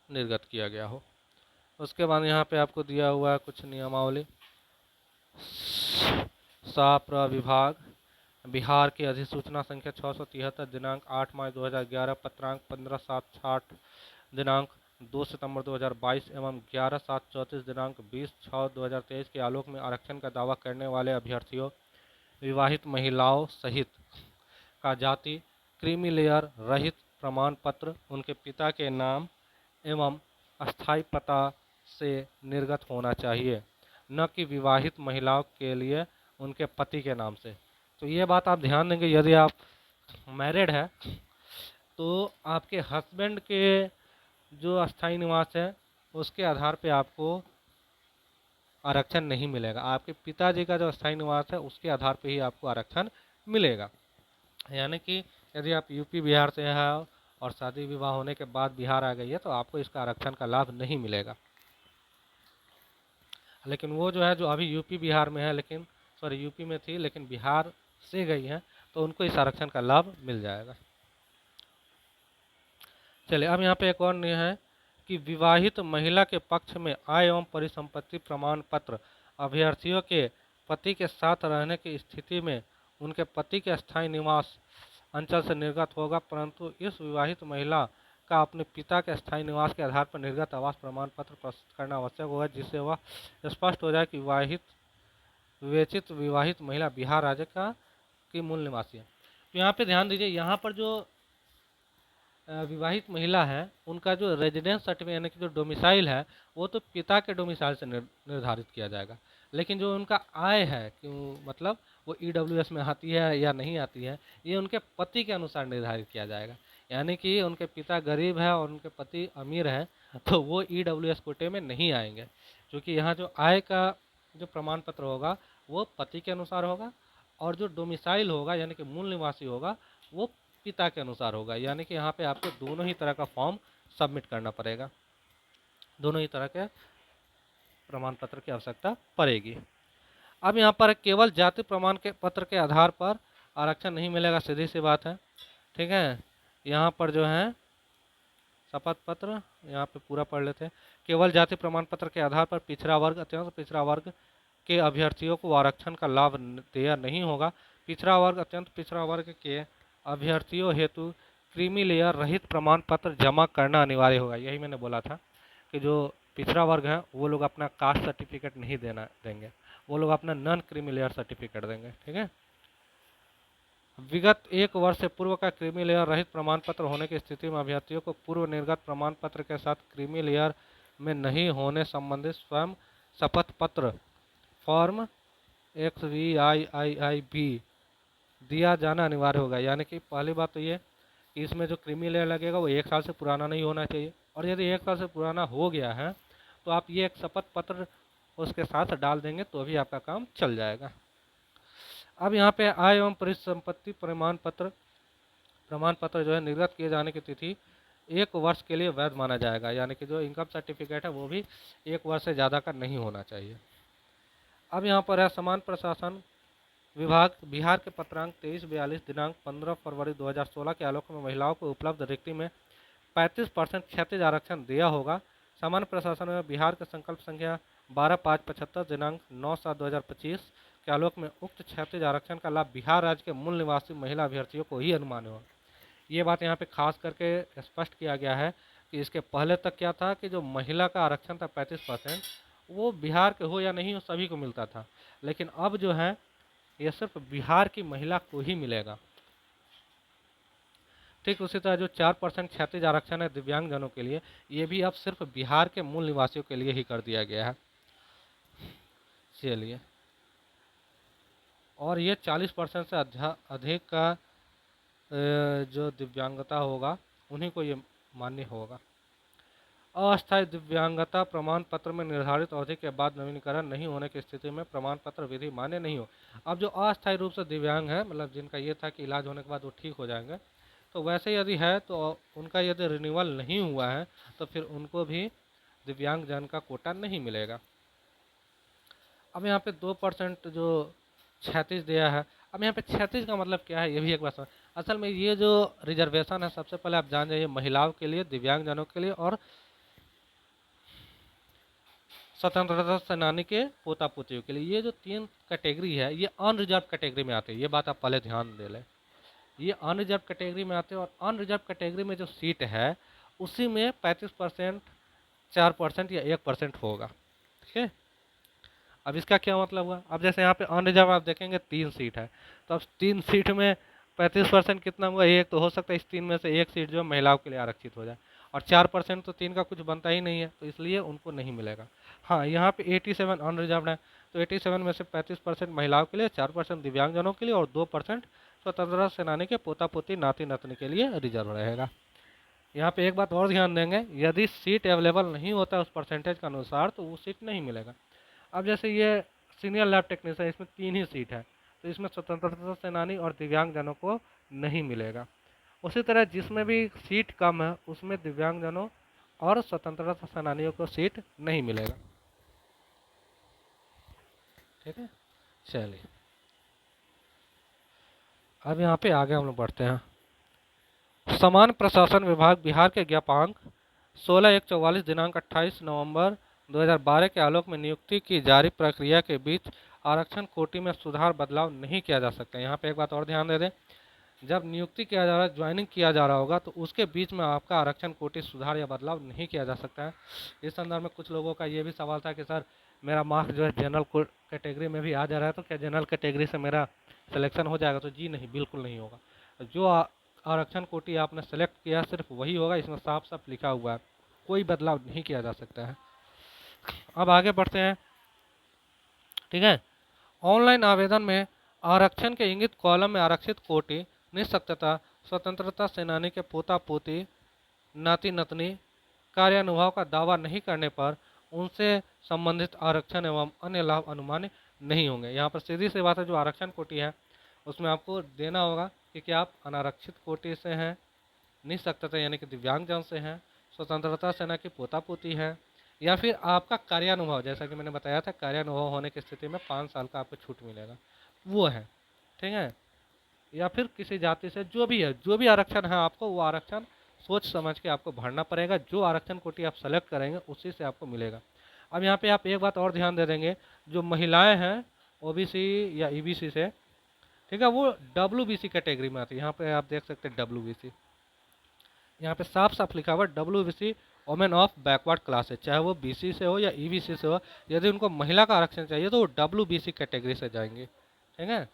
निर्गत किया गया हो। उसके बाद यहाँ पे आपको दिया हुआ है कुछ नियमावली। साप्र विभाग बिहार की अधिसूचना संख्या 673 दिनांक 8 मार्च 2011 पत्रांक 15/7/60 दिनांक 2 सितंबर 2022 एवं 11/7/34 दिनांक 20/6/2023 के आलोक में आरक्षण का दावा करने वाले अभ्यर्थियों, विवाहित महिलाओं सहित का जाति क्रीमी लेयर रहित प्रमाण पत्र उनके पिता के नाम एवं अस्थायी पता से निर्गत होना चाहिए, न कि विवाहित महिलाओं के लिए उनके पति के नाम से। तो ये बात आप ध्यान देंगे, यदि आप मैरिड है तो आपके हस्बैंड के जो अस्थायी निवास है उसके आधार पे आपको आरक्षण नहीं मिलेगा। आपके पिताजी का जो अस्थायी निवास है उसके आधार पे ही आपको आरक्षण मिलेगा। यानी कि यदि आप यूपी बिहार से हैं और शादी विवाह होने के बाद बिहार आ गई है तो आपको इसका आरक्षण का लाभ नहीं मिलेगा। लेकिन वो जो है जो अभी यूपी बिहार में है, लेकिन सॉरी यूपी में थी लेकिन बिहार से गई है, तो उनको इस आरक्षण का लाभ मिल जाएगा। चलिए अब यहाँ पे एक और नियम है कि विवाहित महिला के पक्ष में आय एवं परिसंपत्ति प्रमाण पत्र अभ्यर्थियों के पति के साथ रहने की स्थिति में उनके पति के स्थायी निवास अंचल से निर्गत होगा, परंतु इस विवाहित महिला का अपने पिता के स्थायी निवास के आधार पर निर्गत आवास प्रमाण पत्र प्रस्तुत करना आवश्यक होगा, जिससे वह स्पष्ट हो जाए कि विवेचित विवाहित महिला बिहार राज्य की मूल निवासी है। तो यहाँ पे ध्यान दीजिए, यहाँ पर जो विवाहित महिला है उनका जो रेजिडेंस सर्टिफिकेट यानी कि जो डोमिसाइल है वो तो पिता के डोमिसाइल से निर्धारित किया जाएगा, लेकिन जो उनका आय है क्यों मतलब वो EWS में आती है या नहीं आती है ये उनके पति के अनुसार निर्धारित किया जाएगा। यानी कि उनके पिता गरीब है और उनके पति अमीर है तो वो EWS कोटे में नहीं आएंगे, क्योंकि यहाँ जो आय का जो प्रमाण पत्र होगा वो पति के अनुसार होगा और जो डोमिसाइल होगा यानी कि मूल निवासी होगा वो पिता के अनुसार होगा। यानी कि यहाँ पे आपको दोनों ही तरह का फॉर्म सबमिट करना पड़ेगा, दोनों ही तरह के प्रमाण पत्र की आवश्यकता पड़ेगी। अब यहाँ पर केवल जाति प्रमाण के पत्र के आधार पर आरक्षण नहीं मिलेगा, सीधी सी बात है, ठीक है। यहाँ पर जो है शपथ पत्र यहाँ पे पूरा पढ़ लेते हैं। केवल जाति प्रमाण पत्र के आधार पर पिछड़ा वर्ग अत्यंत पिछड़ा वर्ग के अभ्यर्थियों को आरक्षण का लाभ दिया नहीं होगा। पिछड़ा वर्ग अत्यंत पिछड़ा वर्ग के अभ्यर्थियों हेतु क्रीमी लेयर रहित प्रमाण पत्र जमा करना अनिवार्य होगा। यही मैंने बोला था कि जो पिछड़ा वर्ग है वो लोग अपना कास्ट सर्टिफिकेट नहीं देंगे, वो लोग अपना नॉन क्रीमी लेयर सर्टिफिकेट देंगे, ठीक है। विगत 1 वर्ष से पूर्व का क्रीमी लेयर रहित प्रमाण पत्र होने की स्थिति में अभ्यर्थियों को पूर्व निर्गत प्रमाण पत्र के साथ क्रीमी लेयर में नहीं होने संबंधित स्वयं शपथ पत्र फॉर्म XVIIIB दिया जाना अनिवार्य होगा। यानी कि पहली बात तो ये कि इसमें जो क्रीमी लेयर लगेगा वो 1 साल से पुराना नहीं होना चाहिए, और यदि 1 साल से पुराना हो गया है तो आप ये एक शपथ पत्र उसके साथ डाल देंगे तो भी आपका काम चल जाएगा। अब यहाँ पे आय एवं परिसंपत्ति प्रमाण पत्र जो है निर्गत किए जाने की तिथि 1 वर्ष के लिए वैध माना जाएगा। यानी कि जो इनकम सर्टिफिकेट है वो भी 1 वर्ष से ज़्यादा का नहीं होना चाहिए। अब यहाँ पर है समान प्रशासन विभाग बिहार के पत्रांक 2342 दिनांक 15 फरवरी 2016 के आलोक में महिलाओं को उपलब्ध रिक्ति में 35% क्षैतिज आरक्षण दिया होगा। सामान्य प्रशासन में बिहार के संकल्प संख्या 12/5/75 दिनांक 9/7/2025 के आलोक में उक्त क्षैतिज आरक्षण का लाभ बिहार राज्य के मूल निवासी महिला अभ्यर्थियों को ही अनुमान होगा। ये बात यहाँ पे खास करके स्पष्ट किया गया है कि इसके पहले तक क्या था कि जो महिला का आरक्षण था 35%, वो बिहार के हो या नहीं हो सभी को मिलता था, लेकिन अब जो है ये सिर्फ बिहार की महिला को ही मिलेगा। ठीक उसी तरह जो 4% क्षैतिज आरक्षण है दिव्यांग जनों के लिए, ये भी अब सिर्फ बिहार के मूल निवासियों के लिए ही कर दिया गया है। चलिए, और ये 40% से अधिक का जो दिव्यांगता होगा उन्हीं को ये मान्य होगा। अस्थायी दिव्यांगता प्रमाण पत्र में निर्धारित अवधि के बाद नवीनीकरण नहीं होने की स्थिति में प्रमाण पत्र विधि मान्य नहीं हो। अब जो अस्थायी रूप से दिव्यांग है, मतलब जिनका ये था कि इलाज होने के बाद वो ठीक हो जाएंगे, तो वैसे यदि है तो उनका यदि रिन्यूअल नहीं हुआ है तो फिर उनको भी दिव्यांग जन का कोटा नहीं मिलेगा। अब यहाँ पे 2% जो 36 दिया है, अब यहाँ पे 36 का मतलब क्या है, ये भी एक बात समझ। असल में ये जो रिजर्वेशन है, सबसे पहले आप जान जाइए, महिलाओं के लिए, दिव्यांगजनों के लिए और स्वतंत्रता सेनानी के पोता पोतियों के लिए। ये जो 3 कैटेगरी है, ये अनरिजर्व कैटेगरी में आते हैं, ये बात आप पहले ध्यान दे लें। ये अनरिजर्व कैटेगरी में आते हैं, और अनरिजर्व कैटेगरी में जो सीट है उसी में 35%, 4% या 1% होगा। ठीक है, अब इसका क्या मतलब हुआ, अब जैसे यहाँ पे अनरिजर्व आप देखेंगे 3 सीट है, तो अब 3 सीट में 35% कितना हुआ, एक तो हो सकता है इस 3 में से एक सीट जो महिलाओं के लिए आरक्षित हो जाए, और 4% तो 3 का कुछ बनता ही नहीं है, तो इसलिए उनको नहीं मिलेगा। हाँ, यहाँ पे 87 अनरिजर्व है, तो 87 में से 35% महिलाओं के लिए, 4% दिव्यांगजनों के लिए और 2% स्वतंत्रता सेनानी के पोता पोती नाती नातनी के लिए रिजर्व रहेगा। यहाँ पे एक बात और ध्यान देंगे, यदि सीट अवेलेबल नहीं होता है उस परसेंटेज के अनुसार, तो वो सीट नहीं मिलेगा। अब जैसे ये सीनियर लैब टेक्नीशियन, इसमें 3 ही सीट है, तो इसमें स्वतंत्रता सेनानी और दिव्यांगजनों को नहीं मिलेगा। उसी तरह जिसमें भी सीट कम है उसमें दिव्यांगजनों और स्वतंत्रता सेनानियों को सीट नहीं मिलेगा। ठीक है, चलिए अब यहाँ पे आगे हम लोग बढ़ते हैं। समान प्रशासन विभाग बिहार के ज्ञापांक 16/1/44 दिनांक 28 नवंबर 2012 के आलोक में नियुक्ति की जारी प्रक्रिया के बीच आरक्षण कोटि में सुधार बदलाव नहीं किया जा सकता। यहाँ पे एक बात और ध्यान दे दें, जब नियुक्ति किया जा रहा है, ज्वाइनिंग किया जा रहा होगा, तो उसके बीच में आपका आरक्षण कोटि सुधार या बदलाव नहीं किया जा सकता है। इस संदर्भ में कुछ लोगों का ये भी सवाल था कि सर मेरा मार्क्स जो है जनरल कैटेगरी में भी आ जा रहा है, तो क्या जनरल कैटेगरी से मेरा सिलेक्शन हो जाएगा? तो जी नहीं, बिल्कुल नहीं होगा। जो आरक्षण कोटि आपने सेलेक्ट किया सिर्फ वही होगा, इसमें साफ साफ लिखा हुआ है, कोई बदलाव नहीं किया जा सकता है। अब आगे बढ़ते हैं। ठीक है, ऑनलाइन आवेदन में आरक्षण के इंगित कॉलम में आरक्षित कोटि, निःशक्तता, स्वतंत्रता सेनानी के पोता पोती नाती नतनी कार्यानुभाव का दावा नहीं करने पर उनसे संबंधित आरक्षण एवं अन्य लाभ अनुमान्य नहीं होंगे। यहाँ पर सीधी सी बात है, जो आरक्षण कोटि है उसमें आपको देना होगा कि क्या आप अनारक्षित कोटि से हैं, निःशक्तता यानी कि दिव्यांगजन से हैं, स्वतंत्रता सेना की पोता पोती है, या फिर आपका कार्यानुभव, जैसा कि मैंने बताया था, कार्यानुभव होने की स्थिति में 5 साल का आपको छूट मिलेगा, वो है। ठीक है, या फिर किसी जाति से, जो भी है, जो भी आरक्षण है आपको, वो आरक्षण सोच समझ के आपको भरना पड़ेगा। जो आरक्षण कोटि आप सेलेक्ट करेंगे उसी से आपको मिलेगा। अब यहाँ पे आप एक बात और ध्यान दे देंगे, जो महिलाएं हैं ओबीसी या ईबीसी से, ठीक है, वो डब्ल्यूबीसी कैटेगरी में आती है। यहाँ पे आप देख सकते हैं डब्ल्यूबीसी, यहाँ पे साफ साफ लिखा हुआ WBC women of backward classes, चाहे वो बीसी से हो या ईबीसी से हो। यदि उनको महिला का आरक्षण चाहिए तो वो डब्ल्यूबीसी कैटेगरी से जाएंगे। ठीक है,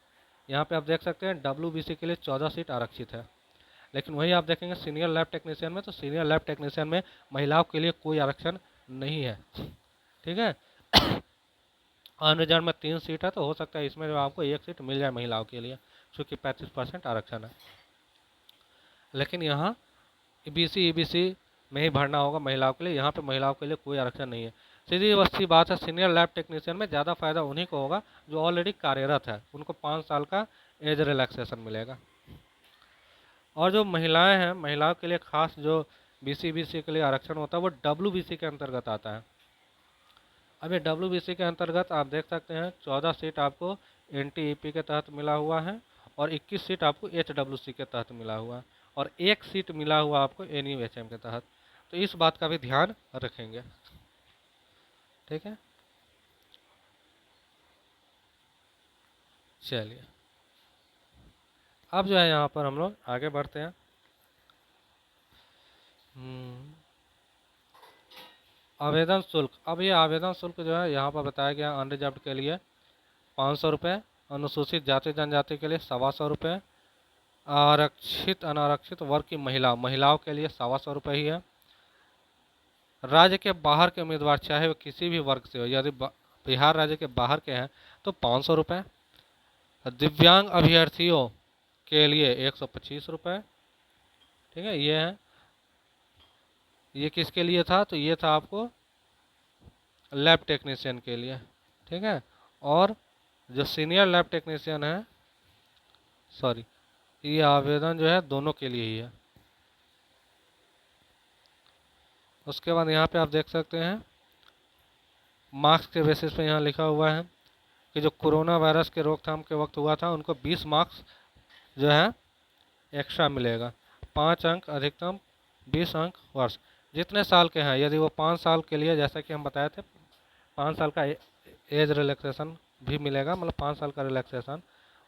यहाँ पे आप देख सकते हैं डब्ल्यूबीसी के लिए 14 सीट आरक्षित है। लेकिन वही आप देखेंगे सीनियर लैब टेक्नीशियन में, तो सीनियर लैब टेक्नीशियन में महिलाओं के लिए कोई आरक्षण नहीं है। ठीक है, अनरिजर्व में 3 सीट है, तो हो सकता है इसमें जो आपको 1 सीट मिल जाए महिलाओं के लिए, क्योंकि 35% आरक्षण है। लेकिन यहाँ बीसी ईबीसी में ही भरना होगा महिलाओं के लिए, यहाँ पे महिलाओं के लिए कोई आरक्षण नहीं है। सीधी सी बात है, सीनियर लैब टेक्नीशियन में ज़्यादा फायदा उन्हीं को होगा जो ऑलरेडी कार्यरत है, उनको 5 साल का एज रिलैक्सेशन मिलेगा। और जो महिलाएं हैं, महिलाओं के लिए खास जो बीसी के लिए आरक्षण होता है वो डब्ल्यूबीसी के अंतर्गत आता है। अब ये डब्ल्यूबीसी के अंतर्गत आप देख सकते हैं 14 सीट आपको एनटीईपी के तहत मिला हुआ है, और 21 सीट आपको एचडब्ल्यूसी के तहत मिला हुआ है, और 1 सीट मिला हुआ आपको एनयूएचएम के तहत। तो इस बात का भी ध्यान रखेंगे। ठीक है, चलिए अब जो है यहाँ पर हम लोग आगे बढ़ते हैं। आवेदन शुल्क। अब ये आवेदन शुल्क जो है यहाँ पर बताया गया, अनरिजर्व्ड के लिए 500 रुपये, अनुसूचित जाति जनजाति के लिए 125 रुपये, आरक्षित अनारक्षित वर्ग की महिलाओं के लिए 125 ही है। राज्य के बाहर के उम्मीदवार चाहे वो किसी भी वर्ग से हो, यदि बिहार राज्य के बाहर के हैं तो 500 रुपये। दिव्यांग अभ्यर्थियों के लिए 125 रुपये। ठीक है, ये है, ये किसके लिए था? तो ये था आपको लैब टेक्नीशियन के लिए। ठीक है, और जो सीनियर लैब टेक्नीशियन है, सॉरी, ये आवेदन जो है दोनों के लिए ही है। उसके बाद यहाँ पे आप देख सकते हैं मार्क्स के बेसिस पे यहाँ लिखा हुआ है कि जो कोरोना वायरस के रोकथाम के वक्त हुआ था उनको 20 मार्क्स जो है एक्स्ट्रा मिलेगा। 5 अंक अधिकतम 20 अंक वर्ष, जितने साल के हैं। यदि वो 5 साल के लिए, जैसा कि हम बताए थे, 5 साल का एज रिलैक्सेशन भी मिलेगा, मतलब 5 साल का रिलैक्सेशन,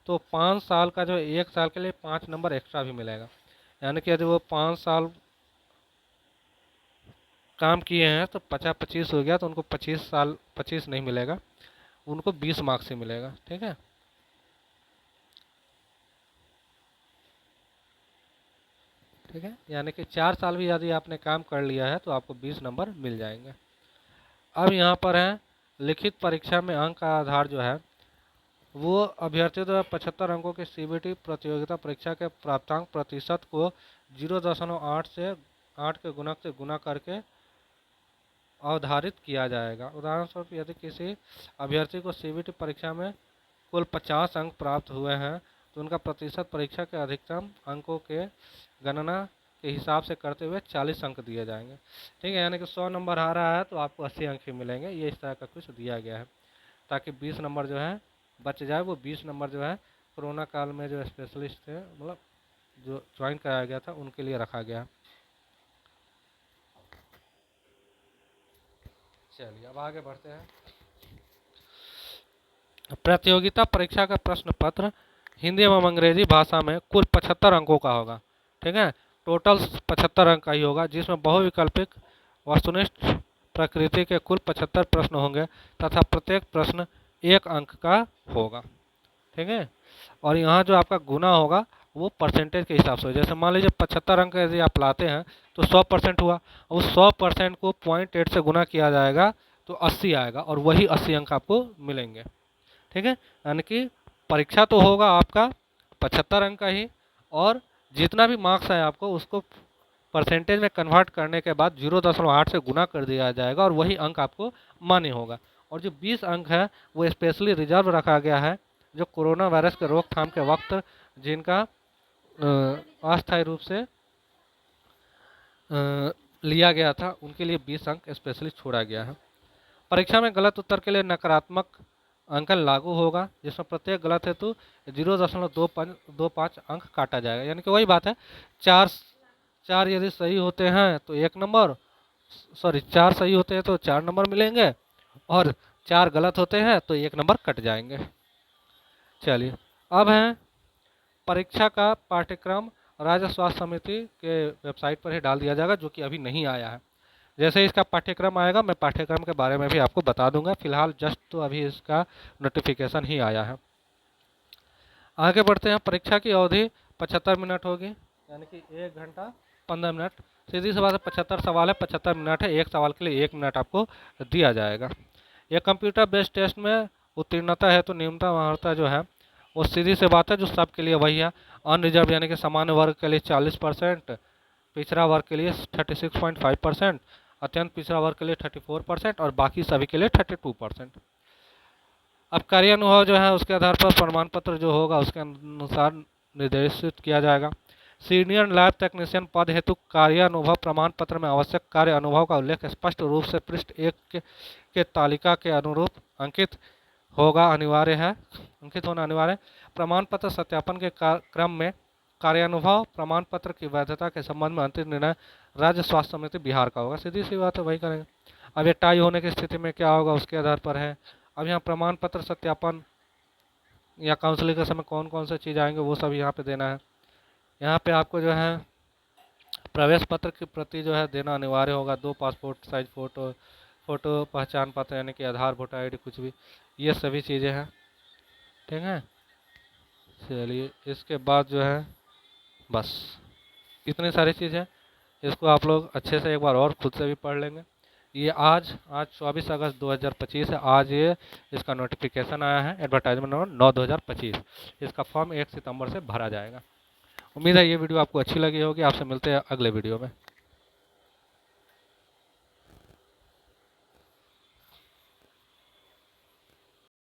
तो 5 साल का जो 1 साल के लिए 5 नंबर एक्स्ट्रा भी मिलेगा। यानी कि यदि वो 5 साल काम किए हैं तो 50-25 हो गया, तो उनको 25 नहीं मिलेगा, उनको 20 मार्क्स ही मिलेगा। ठीक है, ठीक है, यानी कि 4 साल भी यदि आपने काम कर लिया है तो आपको 20 नंबर मिल जाएंगे। अब यहाँ पर है लिखित परीक्षा में अंक का आधार जो है वो अभ्यर्थियों द्वारा 75 अंकों के सीबीटी प्रतियोगिता परीक्षा के प्राप्तांक प्रतिशत को 0.8 से 8 के गुणक से गुना करके अवधारित किया जाएगा। उदाहरण स्वरूप यदि किसी अभ्यर्थी को सीबीटी परीक्षा में कुल 50 अंक प्राप्त हुए हैं तो उनका प्रतिशत परीक्षा के अधिकतम अंकों के गणना के हिसाब से करते हुए 40 अंक दिए जाएंगे। ठीक है, यानी कि 100 नंबर आ रहा है तो आपको 80 अंक ही मिलेंगे। ये इस तरह का कुछ दिया गया है ताकि 20 नंबर जो है बच जाए। वो 20 नंबर जो है कोरोना काल में जो स्पेशलिस्ट थे, मतलब जो ज्वाइन कराया गया था, उनके लिए रखा गया। चलिए अब आगे बढ़ते हैं। प्रतियोगिता परीक्षा का प्रश्न पत्र हिंदी एवं अंग्रेजी भाषा में कुल 75 अंकों का होगा। ठीक है, टोटल 75 अंक का ही होगा, जिसमें बहुविकल्पिक वस्तुनिष्ठ प्रकृति के कुल 75 प्रश्न होंगे तथा प्रत्येक प्रश्न 1 अंक का होगा। ठीक है, और यहाँ जो आपका गुना होगा वो परसेंटेज के हिसाब से। जैसे मान लीजिए 75 अंक यदि आप लाते हैं तो 100% हुआ, उस 100% को 0.8 से गुना किया जाएगा तो 80 आएगा, और वही 80 अंक आपको मिलेंगे। ठीक है, यानी कि परीक्षा तो होगा आपका 75 अंक का ही, और जितना भी मार्क्स है आपको उसको परसेंटेज में कन्वर्ट करने के बाद 0.8 से गुना कर दिया जाएगा और वही अंक आपको मान्य होगा। और जो 20 अंक है वो स्पेशली रिजर्व रखा गया है जो कोरोना वायरस के रोकथाम के वक्त जिनका अस्थायी रूप से लिया गया था, उनके लिए 20 अंक स्पेशली छोड़ा गया है। परीक्षा में गलत उत्तर के लिए नकारात्मक अंकन लागू होगा, जिसमें प्रत्येक गलत हेतु 0.25 अंक काटा जाएगा। यानी कि वही बात है, चार यदि सही होते हैं तो 1 नंबर, सॉरी 4 सही होते हैं तो 4 नंबर मिलेंगे, और 4 गलत होते हैं तो 1 नंबर कट जाएंगे। चलिए अब है परीक्षा का पाठ्यक्रम राज्य स्वास्थ्य समिति के वेबसाइट पर ही डाल दिया जाएगा, जो कि अभी नहीं आया है। जैसे इसका पाठ्यक्रम आएगा मैं पाठ्यक्रम के बारे में भी आपको बता दूंगा। फिलहाल जस्ट तो अभी इसका नोटिफिकेशन ही आया है। आगे बढ़ते हैं। परीक्षा की अवधि 75 मिनट होगी, यानी कि 1 घंटा 15 मिनट। सीधी सी बात है, 75 सवाल है, 75 मिनट है, एक सवाल के लिए 1 मिनट आपको दिया जाएगा। यह कंप्यूटर बेस्ड टेस्ट में उत्तीर्णता है तो न्यूनतम अर्हता जो है वो सीधी सी बात है जो सबके लिए वही है। अनरिजर्व यानी कि सामान्य वर्ग के लिए 40%, पिछड़ा वर्ग के लिए 36.5%, अत्यंत पिछड़ा वर्ग के लिए 34% और बाकी सभी के लिए 32%। अब कार्य अनुभव जो है उसके आधार पर प्रमाण पत्र जो होगा उसके अनुसार निर्देशित किया जाएगा। सीनियर लैब टेक्नीशियन पद हेतु कार्य अनुभव प्रमाण पत्र में आवश्यक कार्य अनुभव का उल्लेख स्पष्ट रूप से पृष्ठ 1 के तालिका के अनुरूप अंकित होना अनिवार्य है। प्रमाण पत्र सत्यापन के क्रम में कार्यानुभव प्रमाण पत्र की वैधता के संबंध में अंतिम निर्णय राज्य स्वास्थ्य समिति बिहार का होगा। सीधी सी बात है, वही करेंगे। अब ये टाई होने की स्थिति में क्या होगा उसके आधार पर है। अब यहाँ प्रमाण पत्र सत्यापन या काउंसलिंग के समय कौन कौन से चीज़ आएंगे वो सब यहाँ पे देना है। यहाँ पे आपको जो है प्रवेश पत्र की प्रति जो है देना अनिवार्य होगा, 2 पासपोर्ट साइज फोटो पहचान पत्र यानी कि आधार वोटर ID कुछ भी, ये सभी चीज़ें हैं। ठीक है, चलिए इसके बाद जो है बस इतनी सारी चीज़ें, इसको आप लोग अच्छे से एक बार और खुद से भी पढ़ लेंगे। ये आज 24 अगस्त 2025 है, आज ये इसका नोटिफिकेशन आया है, एडवर्टाइजमेंट नंबर 9/2025। इसका फॉर्म 1 सितंबर से भरा जाएगा। उम्मीद है ये वीडियो आपको अच्छी लगी होगी। आपसे मिलते हैं अगले वीडियो में।